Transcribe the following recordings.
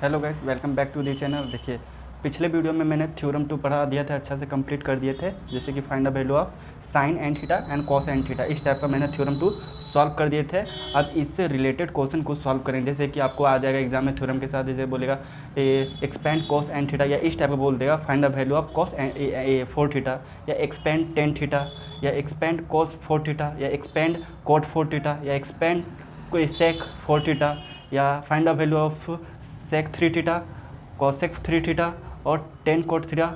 Hello guys, welcome back to the channel. देखिए, पिछले video में मैंने थ्योरम 2 पढ़ा दिया था, अच्छा से कंप्लीट कर दिए थे। जैसे कि find the value of sine and theta and cos and theta, इस टाइप का मैंने थ्योरम 2 सॉल्व कर दिए थे। अब इससे रिलेटेड क्वेश्चन को सॉल्व करेंगे। जैसे कि आपको आ जाएगा एग्जाम में थ्योरम के साथ, जैसे बोलेगा एक्सपेंड कॉस एंड थीटा, या इस टाइप का बोल देगा find the value of cos 4 theta, या एक्सपेंड टेन थीटा, या एक्सपेंड कॉस 4 थीटा, या एक्सपेंड कॉट 4 थीटा, या एक्सपेंड कोई सेक 4 थीटा, या find the value of sec 3 theta, cosec 3 theta और टेन कोट थीटा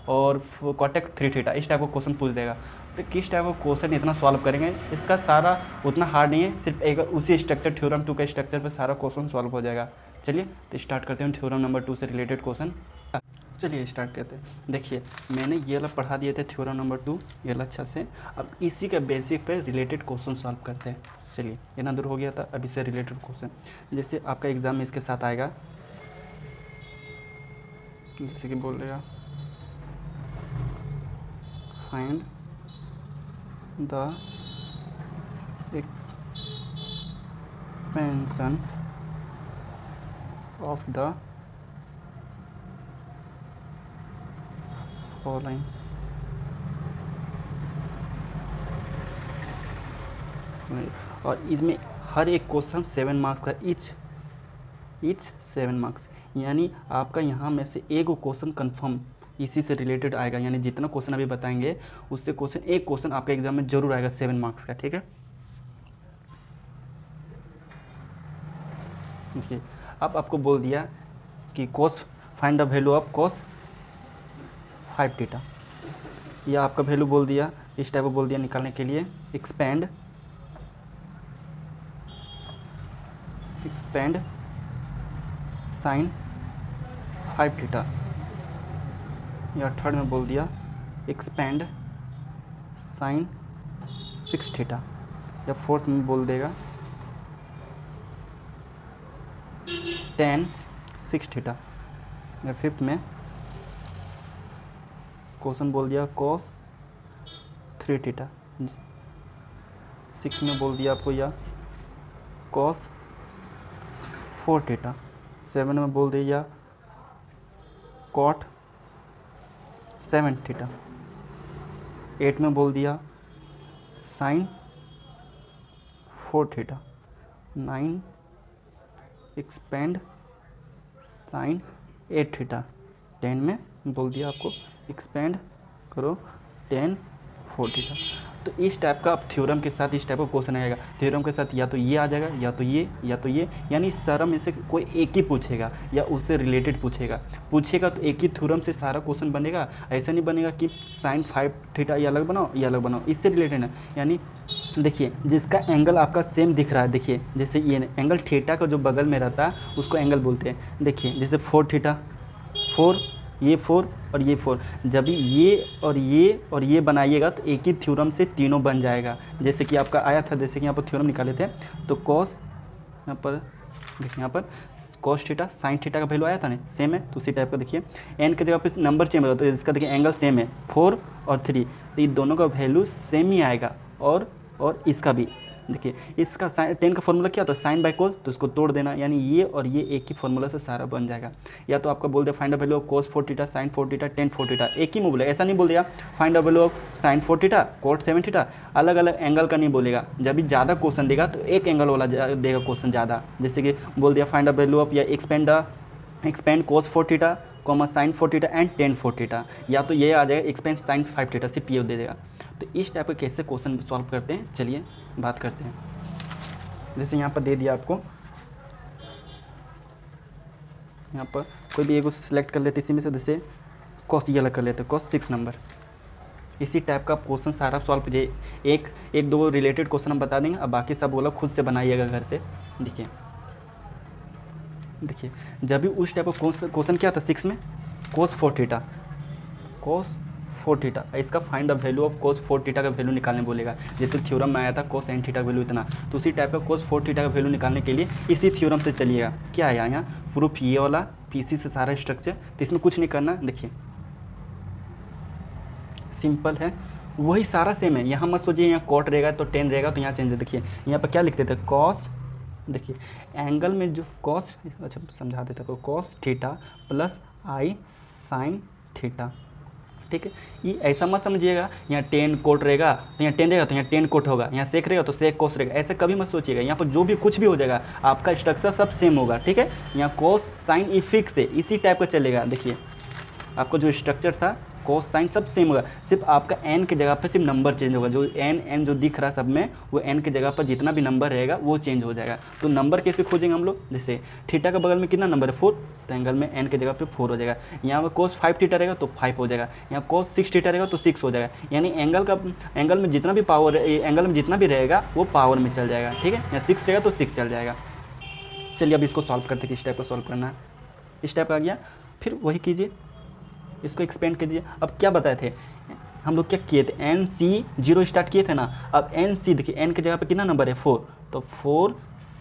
और कॉटेक 3 थीटा। इस type का क्वेश्चन पूछ देगा। तो किस टाइप का क्वेश्चन इतना सॉल्व करेंगे, इसका सारा उतना हार्ड नहीं है, सिर्फ एक उसी स्ट्रक्चर थ्योरम 2 के स्ट्रक्चर पे सारा क्वेश्चन सॉल्व हो जाएगा। चलिए तो स्टार्ट करते हैं थ्योरम नंबर 2 से रिलेटेड क्वेश्चन। चलिए स्टार्ट करते हैं। देखिए, मैंने ये वाला पढ़ा दिए थे थ्योरम नंबर 2, ये वाला अच्छा से। अब इसी के बेसिक पे रिलेटेड क्वेश्चन सॉल्व करते हैं। चलिए, इतना दूर हो गया था, अब इससे रिलेटेड क्वेश्चन जैसे आपका एग्जाम में इसके साथ आएगा। जैसे कि बोल देगा find the expansion of the following. और इसमें हर एक क्वेश्चन 7 मार्क्स का, ईच 7 मार्क्स, यानी आपका यहाँ में से एक क्वेश्चन कंफर्म इसी से रिलेटेड आएगा। यानी जितना क्वेश्चन अभी बताएंगे उससे क्वेश्चन एक क्वेश्चन आपके एग्जाम में जरूर आएगा 7 मार्क्स का। ठीक है, देखिए अब आपको बोल दिया कि cos find the value of cos 5 theta, या आपका वैल्यू बोल दिया, इस टाइप को बोल दिया निकालने के लिए एक्सपेंड साइन 5 थीटा, या थर्ड में बोल दिया एक्सपेंड साइन 6 थीटा, या फोर्थ में बोल देगा टेन 6 थीटा, या फिफ्थ में क्वेश्चन बोल दिया कॉस 3 थीटा, 6 में बोल दिया आपको या कॉस 4 थीटा, 7 में बोल दिया कॉट 7 थीटा, 8 में बोल दिया sine 4 theta, 9 expand sine 8 theta, 10 में बोल दिया आपको एक्सपेंड करो टेन 4 थीटा। तो इस टाइप का अब थ्योरम के साथ इस टाइप का क्वेश्चन आएगा। थ्योरम के साथ या तो ये आ जाएगा, या तो ये, या तो ये, यानी सारा में से कोई एक ही पूछेगा या उससे रिलेटेड पूछेगा तो एक ही थ्योरम से सारा क्वेश्चन बनेगा। ऐसा नहीं बनेगा कि साइन 5 थीटा ये अलग बनाओ, ये अलग बनाओ, इससे रिलेटेड है। यानी देखिए, जिसका एंगल आपका सेम दिख रहा है, देखिए जैसे ये एंगल थीटा का जो बगल में रहता है उसको एंगल बोलते हैं। देखिए जैसे 4 थीटा, 4, ये 4 और ये 4, जब ये और ये बनाइएगा तो एक ही थ्योरम से तीनों बन जाएगा। जैसे कि आपका आया था, जैसे कि यहाँ पर थ्योरम निकाले थे, तो कॉस, यहाँ पर देखिए, यहाँ पर कॉस थीटा साइन थीटा का वैल्यू आया था ना, सेम है। तो उसी टाइप का देखिए एन की जगह पे नंबर चेंज होता है, तो इसका देखिए एंगल सेम है 4 और 3, तो ये दोनों का वैल्यू सेम ही आएगा। और इसका भी देखिए, इसका साइन 10 का फॉर्मूला क्या होता है, साइन बाई कोस, तो इसको तोड़ देना, यानी ये और ये एक ही फॉर्मूला से सारा बन जाएगा। या तो आपका बोल they find the value of cos 4 theta sine 4 theta tan 4 theta, एक ही में बोलेगा। ऐसा नहीं बोल दिया find the value of sine 4 theta coat 7 theta, अलग अलग एंगल का नहीं बोलेगा। जब भी ज़्यादा क्वेश्चन देगा तो एक एंगल वाला देगा क्वेश्चन ज़्यादा। जैसे कि बोल दिया फाइंड द वैल्यू ऑफ या expand cos 4 theta comma sign 4 theta and ten 4 theta, या तो ये आ जाएगा एक्सपेंड साइन 5 थीटा, सिर्फ ये दे देगा। तो इस टाइप के कैसे क्वेश्चन सॉल्व करते हैं, चलिए बात करते हैं। जैसे यहाँ पर दे दिया आपको, यहाँ पर कोई भी एक सिलेक्ट कर लेते इसी में से, जैसे कॉस ये अलग कर लेते, कॉस 6 नंबर। इसी टाइप का क्वेश्चन सारा सॉल्व कीजिए। एक दो रिलेटेड क्वेश्चन हम बता देंगे, अब बाकी सब बोला खुद से बनाइएगा घर से। देखिए जब भी उस टाइप का क्वेश्चन क्या था 6 में, कॉस 4 थीटा, कॉस 4 थीटा, इसका find the value of cos 4 theta का वैल्यू निकालने बोलेगा। जैसे थ्योरम में आया था cos n थीटा का वैल्यू इतना, तो उसी टाइप का cos 4 थीटा का वैल्यू निकालने के लिए इसी थ्योरम से चलिएगा। क्या आया यहाँ प्रूफ, ये वाला पीसी से सारा स्ट्रक्चर, तो इसमें कुछ नहीं करना। देखिए सिंपल है, वही सारा सेम है। यहाँ मत सोचिए यहाँ कॉट रहेगा तो 10 रहेगा तो यहाँ चेंज है। देखिए यहाँ पर क्या लिखते थे, कॉस देखिए एंगल में जो कॉस, अच्छा समझा देता हूँ, कॉस थीटा प्लस आई साइन थीटा, ठीक है। ये ऐसा मत समझिएगा यहाँ टेन कोट रहेगा तो यहाँ टेन रहेगा तो यहाँ टेन कोट होगा, यहाँ सेक रहेगा तो सेक कोस रहेगा, ऐसे कभी मत सोचिएगा। यहाँ पर जो भी कुछ भी हो जाएगा आपका स्ट्रक्चर सब सेम होगा, ठीक है। यहाँ कोस साइन ई फिक्स है, इसी टाइप का चलेगा। देखिए आपका जो स्ट्रक्चर था कोस साइन सब सेम होगा, सिर्फ आपका एन की जगह पर सिर्फ नंबर चेंज होगा। जो एन जो दिख रहा है सब में, वो एन की जगह पर जितना भी नंबर रहेगा वो चेंज हो जाएगा। तो नंबर कैसे खोजेंगे हम लोग, जैसे थीटा के बगल में कितना नंबर है 4, तो एंगल में एन की जगह पे 4 हो जाएगा। यहाँ पर कोस 5 थीटा रहेगा तो 5 हो जाएगा, यहाँ कोस 6 थीटा रहेगा तो 6 हो जाएगा। यानी एंगल में जितना भी पावर, एंगल में जितना भी रहेगा वो पावर में चल जाएगा, ठीक है। यहाँ 6 रहेगा तो 6 चल जाएगा। चलिए अब इसको सॉल्व करते हैं, किस टाइप का सॉल्व करना है। इस टाइप आ गया, फिर वही कीजिए, इसको एक्सपेंड कीजिए। अब क्या बताए थे हम लोग, क्या किए थे, एन सी 0 स्टार्ट किए थे ना। अब एन सी देखिए एन की जगह पे कितना नंबर है 4, तो 4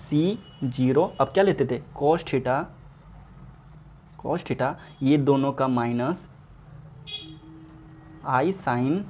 सी 0। अब क्या लेते थे कॉस थीटा ये दोनों का माइनस आई साइन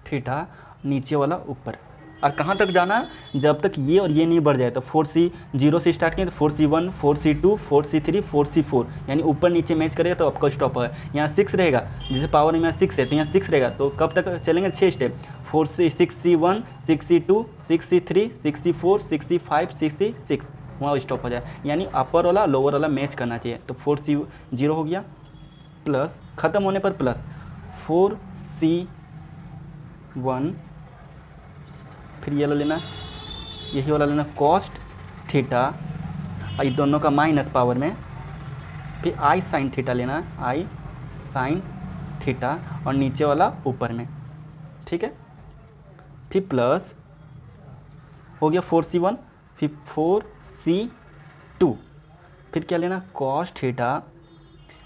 थीटा, नीचे वाला ऊपर। और कहाँ तक जाना है, जब तक ये और ये नहीं बढ़ जाए। तो 4C 0 से स्टार्ट किए तो 4C1 4C2 4C3 4C4, यानी ऊपर नीचे मैच करेगा तो आपका स्टॉप है। यहाँ 6 रहेगा, जैसे पावर में 6 है तो यहाँ 6 रहेगा, तो कब तक चलेंगे 6 step, 6C1 6C2 6C3 6C4 6C5 6C6, वहाँ स्टॉप हो जाए। यानी अपर वाला लोअर वाला मैच करना चाहिए। तो 4C 0 हो गया, प्लस ख़त्म होने पर प्लस 4C1, फिर ये वाला लेना, यही वाला लेना कॉस्ट थीटा, ये दोनों का माइनस पावर में, फिर आई साइन थीटा लेना, आई साइन थीटा, और नीचे वाला ऊपर में, ठीक है। फिर प्लस हो गया 4C1, फिर 4C2, फिर क्या लेना कॉस थीटा,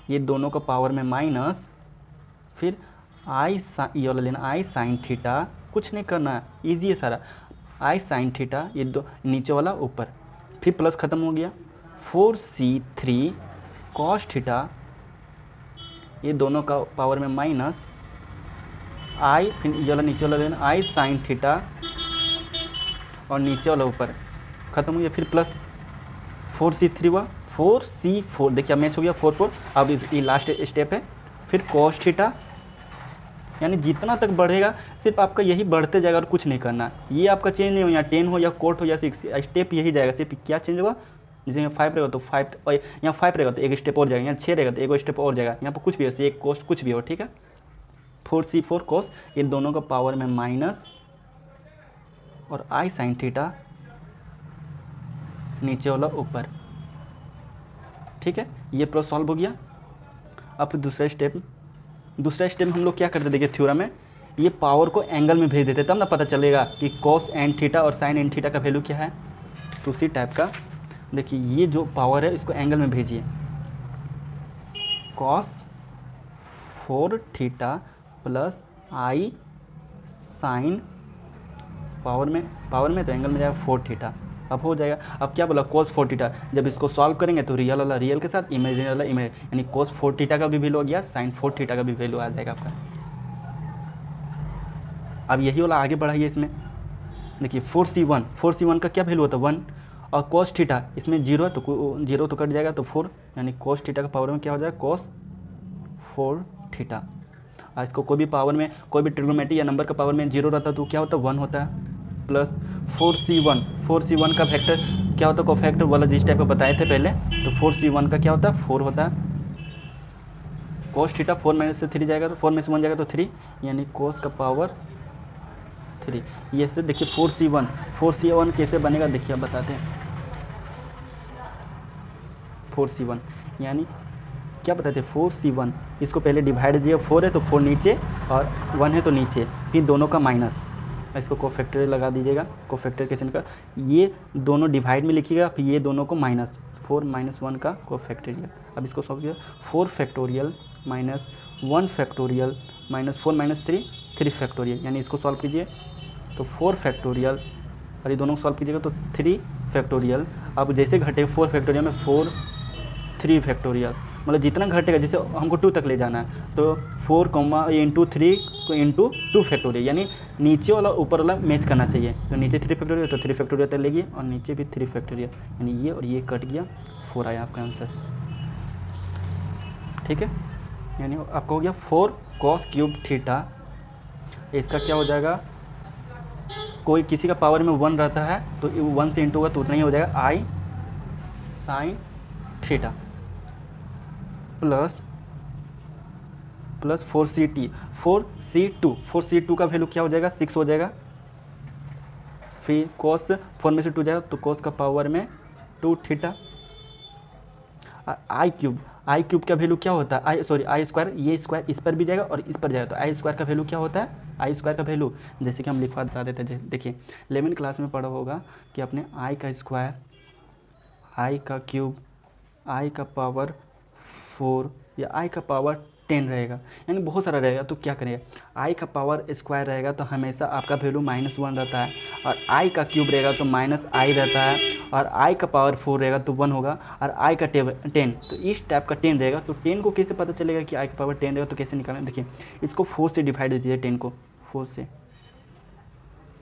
ये दोनों का पावर में माइनस, फिर ये वाला लेना आई साइन थीटा, कुछ नहीं करना है, ईजी है सारा, आई साइन थीटा, ये दो नीचे वाला ऊपर, फिर प्लस ख़त्म हो गया 4C3 कॉस थीटा, ये दोनों का पावर में माइनस आई, फिर ये वाला नीचे वाला लेना आई साइन थीटा, और नीचे वाला ऊपर, ख़त्म हो गया। फिर प्लस 4C3 हुआ 4C4, देखिए मैच हो गया 4 अब ये लास्ट स्टेप है। फिर कॉस थीटा, यानी जितना तक बढ़ेगा सिर्फ आपका यही बढ़ते जाएगा और कुछ नहीं करना। ये आपका चेंज नहीं हो, यहाँ 10 हो या कोट हो या 6, स्टेप यही जाएगा। सिर्फ क्या चेंज होगा, जैसे यहाँ 5 रहेगा तो 5, और यहाँ 5 रहेगा तो एक स्टेप और जाएगा, यहाँ 6 रहेगा तो एक स्टेप और जाएगा, यहाँ पर कुछ भी हो, एक कोस्ट कुछ भी हो, ठीक है। 4C4 कोस, ये दोनों का पावर में माइनस, और आई साइन थीटा नीचे वाला ऊपर, ठीक है। ये प्लस सॉल्व हो गया। अब दूसरा स्टेप में हम लोग क्या करते, देखिए थ्योरम में ये पावर को एंगल में भेज देते, तब ना पता चलेगा कि कॉस एन थीटा और साइन एन थीटा का वैल्यू क्या है। तो उसी टाइप का देखिए ये जो पावर है इसको एंगल में भेजिए, कॉस 4 थीटा प्लस आई साइन, पावर में तो एंगल में जाएगा 4 थीटा। अब हो जाएगा। अब क्या बोला cos 4 थीटा, जब इसको सॉल्व करेंगे तो रियल वाला रियल के साथ इमेजिनरी वाला इमेजिनरी, यानी cos 4 थीटा का भी वैल्यू आ गया, sin 4 थीटा का भी वैल्यू आ जाएगा आपका। अब यही वाला आगे बढ़ाइए, इसमें देखिए 4C1 का क्या वैल्यू होता है 1, और cos थीटा इसमें 0 है तो 0 तो कट जाएगा तो 4, यानी cos थीटा का पावर में क्या हो जाएगा cos 4 थीटा। और इसको कोई भी पावर में, कोई भी ट्रिग्नोमेट्री या नंबर का पावर में 0 रहता है तो क्या होता है 1 होता है, प्लस 4C1 का फैक्टर क्या होता है, कोफैक्टर वाला जिस टाइप का बताए थे पहले, तो 4C1 का क्या होता है 4 होता है। cos थीटा 4 माइनस से 3 जाएगा तो 4 में से 1 जाएगा तो 3, यानी cos का पावर 3। ये से देखिए 4C1 कैसे बनेगा, देखिए अब बताते हैं। 4C1 यानी क्या बताते हैं 4C1, इसको पहले डिवाइड कीजिए, 4 है तो 4 नीचे और 1 है तो नीचे, फिर दोनों का माइनस, इसको कोफैक्टर लगा दीजिएगा। कोफैक्टर कैसे का, ये दोनों डिवाइड में लिखिएगा, फिर ये दोनों को माइनस, 4 - 1 का कोफैक्टोरियल। अब इसको सॉल्व किया 4 factorial minus 1 factorial minus 4 - 3 factorial, यानी इसको सॉल्व कीजिए तो 4 फैक्टोरियल, और ये दोनों को सॉल्व कीजिएगा तो 3 फैक्टोरियल। अब जैसे घटे 4 फैक्टोरियल में 4 3 फैक्टोरियल, मतलब जितना घटेगा, जैसे हमको 2 तक ले जाना है तो 4 इंटू 3 इंटू 2 फैक्टोरियल, यानी नीचे वाला ऊपर वाला मैच करना चाहिए। तो नीचे 3 फैक्टोरियल तो 3 फैक्टोरियल तक लेगी और नीचे भी 3 फैक्टोरियल, यानी ये और ये कट गया, 4 आया आपका आंसर। ठीक है, यानी आपका हो गया 4 cos क्यूब थीटा। इसका क्या हो जाएगा, कोई किसी का पावर में 1 रहता है तो 1 से इंटू होगा तो उतना ही हो जाएगा, आई sine theta plus 4c2। 4c2 का वैल्यू क्या हो जाएगा, 6 हो जाएगा। फिर cos 4 में से 2 जाएगा तो cos का पावर में 2 थीटा। आई क्यूब का वैल्यू क्या होता है, आई स्क्वायर, ये स्क्वायर इस पर भी जाएगा और इस पर जाएगा तो आई स्क्वायर का वैल्यू क्या होता है, आई स्क्वायर का वैल्यू जैसे कि हम लिखवा बता देते हैं। देखिए 11 क्लास में पढ़ा होगा कि अपने आई का स्क्वायर, आई का क्यूब, आई का पावर 4 या आई का पावर 10 रहेगा, यानी बहुत सारा रहेगा। तो क्या करेगा, आई का पावर स्क्वायर रहेगा तो हमेशा आपका वैल्यू -1 रहता है, और आई का क्यूब रहेगा तो -i रहता है, और आई का पावर 4 रहेगा तो 1 होगा, और आई का 10 तो इस टाइप का 10 रहेगा। तो 10 को कैसे पता चलेगा कि आई का पावर 10 रहेगा, तो कैसे निकालें, देखिए इसको 4 से डिवाइड दीजिए, 10 को 4 से,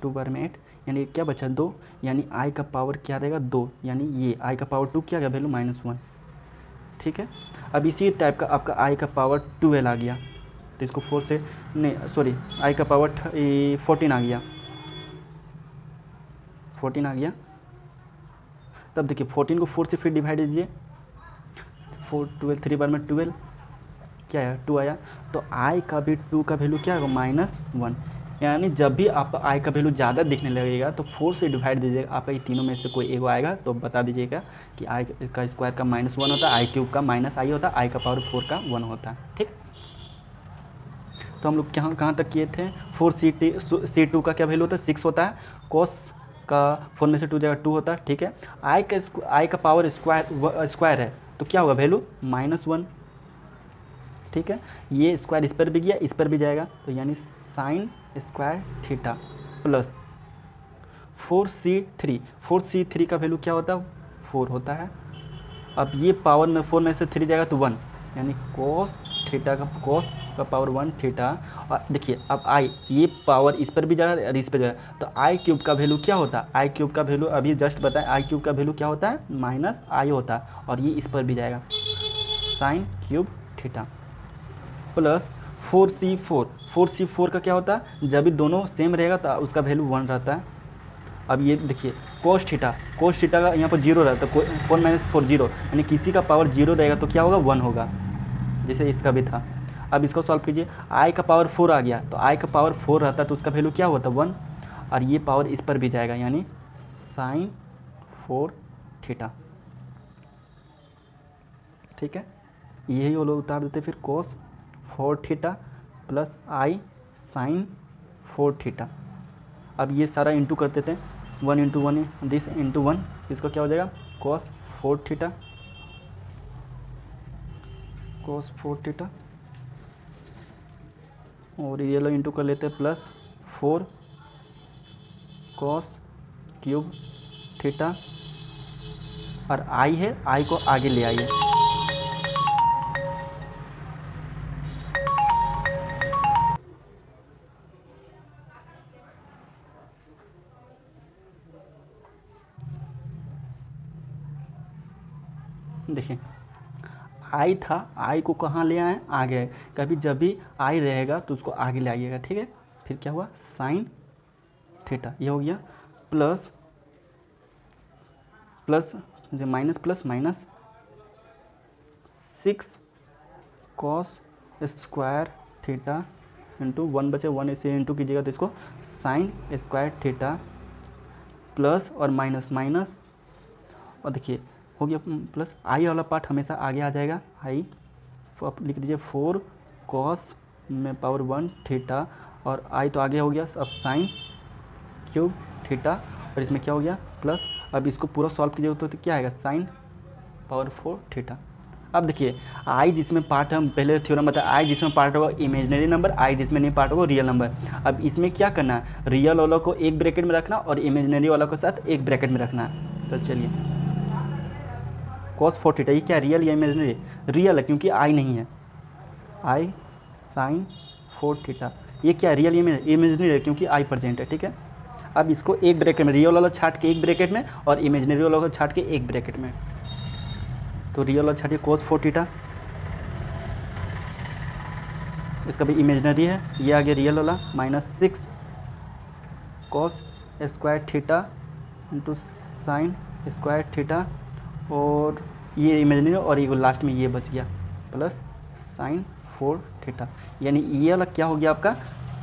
2 बार में 8, यानी क्या बचा 2, यानी आई का पावर क्या रहेगा 2, यानी ये आई का पावर 2 क्या गया वैल्यू -1। ठीक है, अब इसी टाइप का आपका आई का पावर 12 आ गया तो इसको 4 से नहीं, सॉरी आई का पावर 14 आ गया, 14 आ गया। तब देखिए 14 को 4 से फिर डिवाइड दीजिए, 4 12, 3 बार में 12 क्या आया 2 आया। तो आई का भी 2 का वैल्यू क्या होगा -1, यानी जब भी आप आई का वैल्यू ज़्यादा दिखने लगेगा तो 4 से डिवाइड दीजिएगा, आपका ये तीनों में से कोई एगो आएगा तो बता दीजिएगा कि आई का स्क्वायर का -1 होता है, आई क्यूब का -i होता है, आई का पावर 4 का 1 होता है। ठीक, तो हम लोग कहाँ तक किए थे, 4c2 का क्या वैल्यू होता है 6 होता है, cos का 4 में से 2 जाएगा 2 होता है। ठीक है, आई का पावर स्क्वायर है तो क्या होगा वैल्यू -1। ठीक है, ये स्क्वायर इस पर भी गया, इस पर भी जाएगा, तो यानी sine square theta plus 4c3 का वैल्यू क्या होता है 4 होता है। अब ये पावर में 4 में से 3 जाएगा तो 1, यानी cos का पावर 1 थीटा। और देखिए अब आई, ये पावर इस पर भी जा रहा है और इस पर जा रहा है, तो आई क्यूब का वैल्यू क्या होता है, आई क्यूब का वैल्यू अभी जस्ट बताएं, आई क्यूब का वैल्यू क्या होता है -i होता है, और ये इस पर भी जाएगा, sign cube theta plus 4c4 का क्या होता है, जब भी दोनों सेम रहेगा तो उसका वैल्यू 1 रहता है। अब ये देखिए cos थीटा का यहाँ पर 0 रहता है, 4 - 4 0, यानी किसी का पावर 0 रहेगा तो क्या होगा 1 होगा, जैसे इसका भी था। अब इसको सॉल्व कीजिए, आई का पावर 4 आ गया तो आई का पावर 4 रहता है तो उसका वैल्यू क्या होता है 1, और ये पावर इस पर भी जाएगा, यानी साइन 4 थीटा। ठीक है, यही वो लोग उतार देते, फिर cos 4 थीटा प्लस आई साइन 4 थीटा। अब ये सारा इंटू कर देते हैं, 1 × 1 दिस इंटू 1, इसका क्या हो जाएगा cos 4 थीटा, और ये लोग इंटू कर लेते हैं प्लस 4 cos क्यूब थीटा, और आई है, आई को आगे ले आइए, देखिए आई था, आई को कहाँ ले आए आगे, कभी जब भी आई रहेगा तो उसको आगे ले आइएगा। ठीक है, फिर क्या हुआ साइन थीटा, ये हो गया plus minus plus minus 6 cos square theta into 1 बचे 1 इसे इंटू कीजिएगा तो इसको साइन स्क्वायर थीटा प्लस और माइनस, और देखिए हो गया प्लस, आई वाला पार्ट हमेशा आगे आ जाएगा, आई आप लिख दीजिए 4 cos में पावर 1 थीटा, और आई तो आगे हो गया, अब साइन क्यूब थीटा, और इसमें क्या हो गया प्लस। अब इसको पूरा सॉल्व कीजिएगा तो क्या आएगा साइन पावर 4 थीटा। अब देखिए आई जिसमें पार्ट हम पहले थ्योरम बताया, आई जिसमें पार्ट होगा इमेजिनरी नंबर, आई जिसमें नहीं पार्ट होगा रियल नंबर। अब इसमें क्या करना है, रियल वाला को एक ब्रैकेट में रखना और इमेजिनरी वाला के साथ एक ब्रैकेट में रखना है। तो चलिए कॉस 4 थीटा, ये क्या रियल या इमेजिनरी? रियल है क्योंकि आई नहीं है, आई साइन 4 थीटा, ये क्या रियल या इमेजिनरी है क्योंकि आई प्रेजेंट है, ठीक है। अब इसको एक ब्रैकेट में, रियल वाला छाट के एक ब्रैकेट में और इमेजिनरी वाला को छाट के एक ब्रैकेट में। तो रियल वाला छाटिए कॉस 4 थीटा, इसका भी इमेजिनरी है, ये आ गया रियल वाला, -6 cos square theta into sine square theta, और ये इमेजिनरी और ये लास्ट में ये बच गया प्लस साइन 4 थीटा, यानी ये वाला क्या हो गया आपका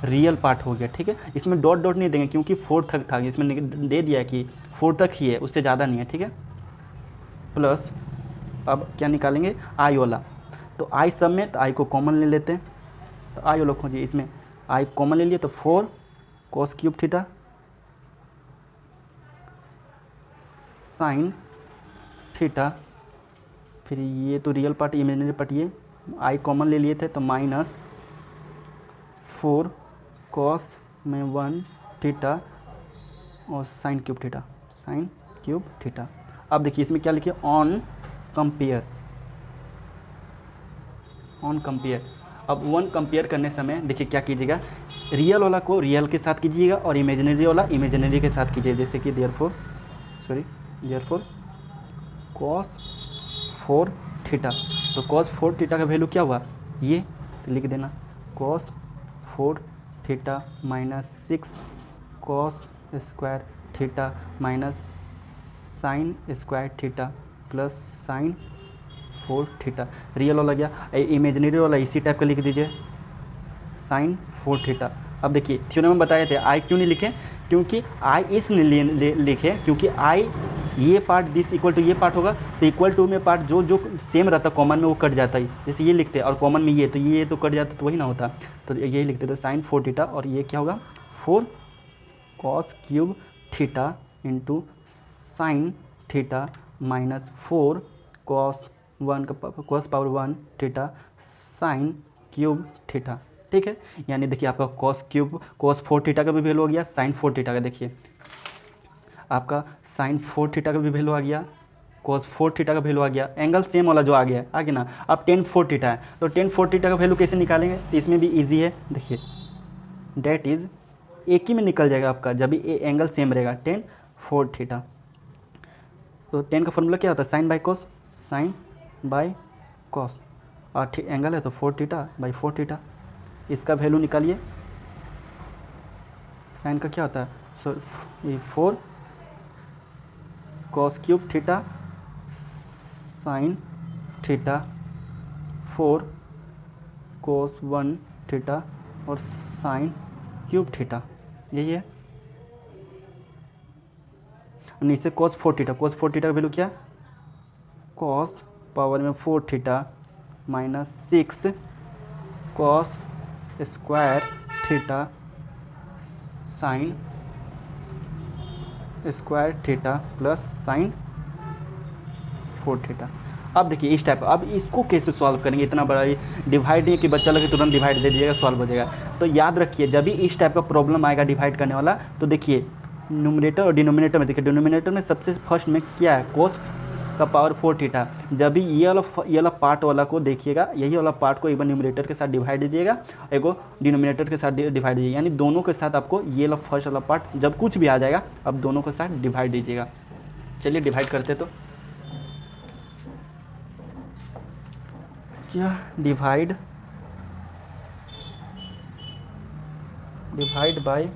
रियल पार्ट हो गया, ठीक है। इसमें डॉट डॉट नहीं देंगे क्योंकि 4 तक था, इसमें दे दिया कि 4 तक ही है, उससे ज़्यादा नहीं है, ठीक है। प्लस अब क्या निकालेंगे आई वाला, तो आई सब में, तो आई को कॉमन ले लेते हैं, तो आई वाला खोजिए, इसमें आई कॉमन ले लिए तो 4 cos cube theta sine theta, फिर ये तो रियल पार्ट इमेजिनरी पार्ट, ये आई कॉमन ले लिए थे तो -4 कॉस में 1 थीटा और sine cube theta, sign cube theta. अब देखिए इसमें क्या लिखिए ऑन कंपेयर, ऑन कंपेयर। अब 1 कंपेयर करने समय देखिए क्या कीजिएगा, रियल वाला को रियल के साथ कीजिएगा और इमेजिनरी वाला इमेजिनरी के साथ कीजिए, जैसे कि देयरफॉर कॉस 4 थीटा, तो कॉस 4 थीटा का वैल्यू क्या हुआ, ये तो लिख देना cos 4 theta -6 cos square theta minus sine square theta plus sign 4 theta. Real वाला गया, इमेजिनरी वाला इसी टाइप का लिख दीजिए साइन 4 थीटा। अब देखिए थ्योरम में बताए थे आई क्यों नहीं लिखे, क्योंकि आई इसलिए लिखे क्योंकि आई ये पार्ट दिस इक्वल टू ये पार्ट होगा, तो इक्वल टू में पार्ट जो जो सेम रहता कॉमन में वो कट जाता है, जैसे ये लिखते हैं और कॉमन में ये, तो ये तो कट जाता तो वही ना होता, तो यही लिखते थे साइन 4 थीटा, और ये क्या होगा 4 cos cube theta into sine theta minus 4 cos 1 का cos power 1 theta sine cube theta. ठीक है, यानी देखिए आपका कॉस क्यूब कॉस 4 थीटा का भी वैल्यू आ गया, साइन 4 थीटा का देखिए आपका साइन 4 थीटा का भी वैल्यू आ गया, कॉस 4 थीटा का वैल्यू आ गया, एंगल सेम वाला जो आ गया आगे ना। अब टेन 4 थीटा है, तो टेन 4 थीटा का वैल्यू कैसे निकालेंगे, तो इसमें भी इजी है, देखिए डेट इज़ एक ही में निकल जाएगा आपका जब भी एंगल सेम रहेगा, टेन 4 थीटा। तो टेन का फॉर्मूला क्या होता है, sine by cos, sine by cos, और एंगल है तो 4 थीटा बाई 4 थीटा। इसका वैल्यू निकालिए, साइन का क्या होता है, सो ये 4 cos cube theta sine theta 4 cos 1 theta और साइन क्यूब थीटा, यही है। नीचे कॉस 4 थीटा, कॉस 4 थीटा का वैल्यू क्या, कॉस पावर में 4 theta minus 6 cos square theta sine square theta plus sign 4 theta. अब देखिए इस टाइप, अब इसको कैसे सॉल्व करेंगे, इतना बड़ा डिवाइड नहीं है कि बच्चा लगे तुरंत डिवाइड दे दीजिएगा सॉल्व हो जाएगा। तो याद रखिए जब भी इस टाइप का प्रॉब्लम आएगा डिवाइड करने वाला, तो देखिए न्यूमरेटर और डिनोमिनेटर में, देखिए डिनोमिनेटर में सबसे फर्स्ट में क्या है, कोस का पावर 4 थीटा। जब भी ये वाला पार्ट वाला को देखिएगा, यही वाला पार्ट को एक बार न्यूमरेटर के साथ डिवाइड दीजिएगा, एक को डिनोमिनेटर के साथ डिवाइड दीजिएगा, यानी दोनों के साथ आपको ये वाला फर्स्ट वाला पार्ट जब कुछ भी आ जाएगा अब दोनों के साथ डिवाइड दीजिएगा। चलिए डिवाइड करते, तो क्या divide by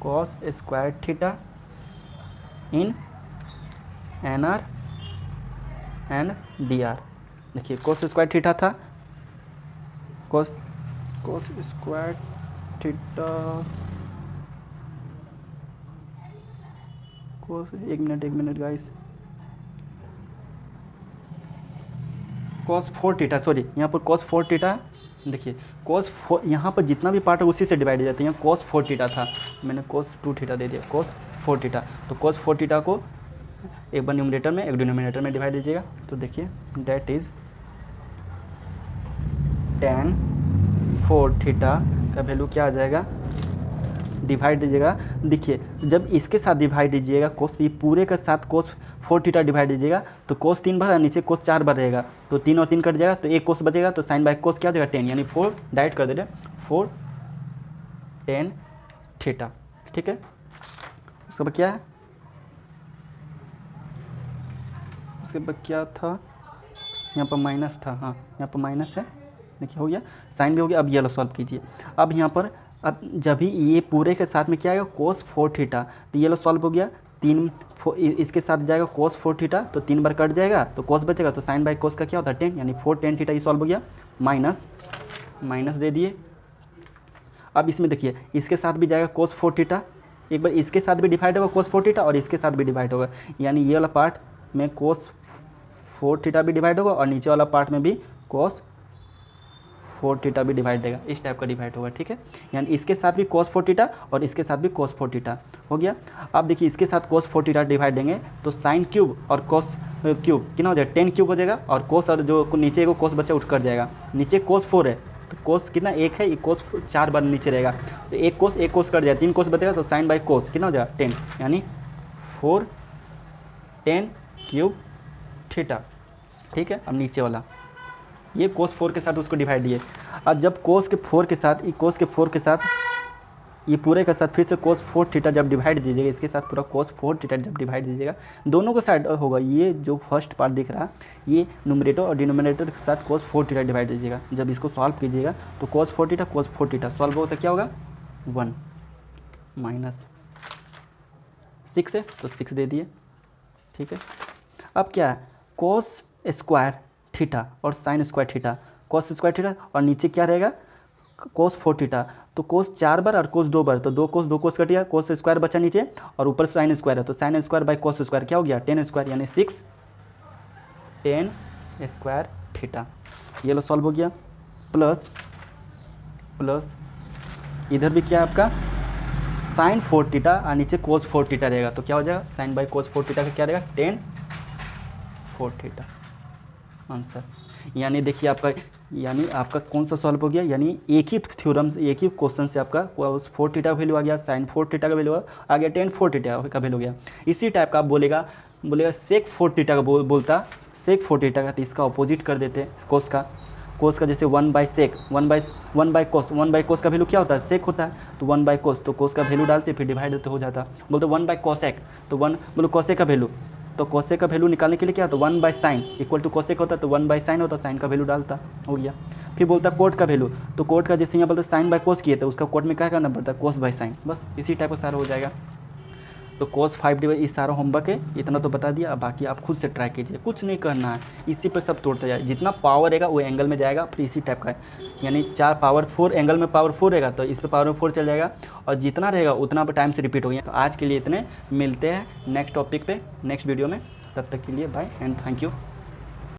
cos square theta in N R and D R. देखिए कॉस स्क्वायर थीटा था, कॉस स्क्वायर थीटा कॉस, एक minute guys, cos 4 theta, sorry यहाँ पर कॉस 4 थीटा, देखिए कॉस 4 यहाँ पर जितना भी पार्ट है उसी से डिवाइड हो जाता है। यहाँ कॉस 4 थीटा था, मैंने कॉस 2 थीटा दे दिया, कॉस 4 थीटा, तो कॉस 4 थीटा को एक बार न्यूमरेटर में एक डिनोमिनेटर में डिवाइड दीजिएगा, तो देखिए डेट इज tan 4 थीटा का वैल्यू क्या आ जाएगा, डिवाइड दीजिएगा, देखिए जब इसके साथ डिवाइड दीजिएगा कोस, ये पूरे के साथ कोस 4 थीटा डिवाइड दीजिएगा तो कोस 3 बार, नीचे कोस 4 बार रहेगा, तो 3 और 3 कट जाएगा तो एक कोस बचेगा, तो साइन बाय कोस क्या हो जाएगा 10, यानी 4 डायरेक्ट कर दे रहे 4 10 थीटा। ठीक है, उसके बाद क्या है, उसके बाद क्या था, यहाँ पर माइनस था, हाँ यहाँ पर माइनस है, देखिए हो गया, साइन भी हो गया। अब ये वाला सॉल्व कीजिए। अब यहाँ पर अब जब भी ये पूरे के साथ में क्या आएगा कोस 4 थीटा, तो ये वाला सॉल्व हो गया, 3 इसके साथ जाएगा कोस 4 थीटा, तो 3 बार कट जाएगा तो कोस बचेगा, तो साइन बाय कोस का क्या होता है 10, यानी 4 10 थीटा, ये सॉल्व हो गया। माइनस दे दिए। अब इसमें देखिए इसके साथ भी जाएगा कोस 4 थीटा, एक बार इसके साथ भी डिवाइड होगा कोस 4 थीटा और इसके साथ भी डिवाइड होगा, यानी ये वाला पार्ट में कोस 4 थीटा भी डिवाइड होगा और नीचे वाला पार्ट में भी कोस 4 थीटा भी डिवाइड देगा, इस टाइप का डिवाइड होगा। ठीक है, यानी इसके साथ भी कोस 4 थीटा और इसके साथ भी कोस 4 थीटा हो गया। अब देखिए इसके साथ कोस 4 थीटा डिवाइड देंगे तो साइन क्यूब और कोस क्यूब कितना हो जाएगा 10 क्यूब हो जाएगा, और कोस और जो नीचे को कोस बच्चा उठ कर जाएगा, नीचे कोस 4 है तो कोस कितना 1 है, ये कोस 4 बार नीचे रहेगा, तो एक कोस कट जाएगा, 3 कोस बचेगा, तो साइन बाई कोस कितना हो जाएगा 10, यानी 4 10 क्यूब थीटा। ठीक है, अब नीचे वाला ये कोस 4 के साथ उसको डिवाइड दिए। अब जब कोस के 4 के साथ ये पूरे के साथ फिर से कोस 4 थीटा जब डिवाइड दीजिएगा, इसके साथ पूरा कोस 4 थीटा जब डिवाइड दीजिएगा, दोनों का साइड होगा, ये जो फर्स्ट पार्ट दिख रहा है ये न्यूमरेटर और डिनोमिनेटर के साथ कोस 4 थीटा डिवाइड दीजिएगा। जब इसको सॉल्व कीजिएगा तो कोस 4 थीटा सॉल्व होगा तो क्या होगा 1 माइनस 6 है तो 6 दे दिए। ठीक है, अब क्या है कोस स्क्वायर थीटा और sine square theta, cos square theta और नीचे क्या रहेगा कोस 4 थीटा, तो कोस 4 बार और कोस 2 बार, तो 2 कोस कट गया, कोस स्क्वायर बचा नीचे और ऊपर साइन स्क्वायर है, तो sine square by cos square क्या हो गया 10 स्क्वायर, यानी 6 10 स्क्वायर थीटा। ये लो सॉल्व हो गया। प्लस इधर भी क्या है आपका साइन 4 थीटा और नीचे कोस 4 थीटा रहेगा, तो क्या हो जाएगा साइन बाई कोस 4 थीटा का क्या रहेगा 10 4 थीटा आंसर। यानी देखिए आपका कौन सा सॉल्व हो गया, यानी एक ही थ्योरम से एक ही क्वेश्चन से आपका कोस 4 थीटा का वैल्यू आ गया, साइन 4 थीटा का वैल्यू आ गया, 10 4 थीटा का वैल्यू हो गया। इसी टाइप का आप बोलेगा सेक 4 थीटा का बोलता सेक 4 थीटा का, तो इसका अपोजिट कर देते कोस का जैसे 1 बाई सेक 1 बाई कोस का वैल्यू क्या होता है सेक होता है, तो 1 बाई कोस, तो कोस का वैल्यू डालते फिर डिवाइड तो हो जाता, बोलते 1 बाई कोसेक, तो 1 बोलो कोसेक का वैल्यू, तो कोसेक का वैल्यू निकालने के लिए क्या, तो 1 by sine equal to cosec होता, तो 1 बाई साइन होता, साइन का वैल्यू डालता, हो गया। फिर बोलता कोट का वैल्यू, तो कोट का जैसे यहाँ बोलते साइन बाई कोस किए, तो उसका कोट में क्या करना पड़ता है कोस बाई साइन, बस इसी टाइप का सारा हो जाएगा। तो कोस 5 डिवाइड इस सारा होमवर्क है, इतना तो बता दिया, अब बाकी आप खुद से ट्राई कीजिए, कुछ नहीं करना है, इसी पर सब तोड़ते जाए, जितना पावर रहेगा वो एंगल में जाएगा, फिर इसी टाइप का है, यानी 4 पावर 4 एंगल में पावर 4 रहेगा तो इस पर पावर 4 चल जाएगा, और जितना रहेगा उतना पर टाइम से रिपीट हो गया। तो आज के लिए इतने, मिलते हैं नेक्स्ट टॉपिक पे नेक्स्ट वीडियो में, तब तक के लिए बाय एंड थैंक यू।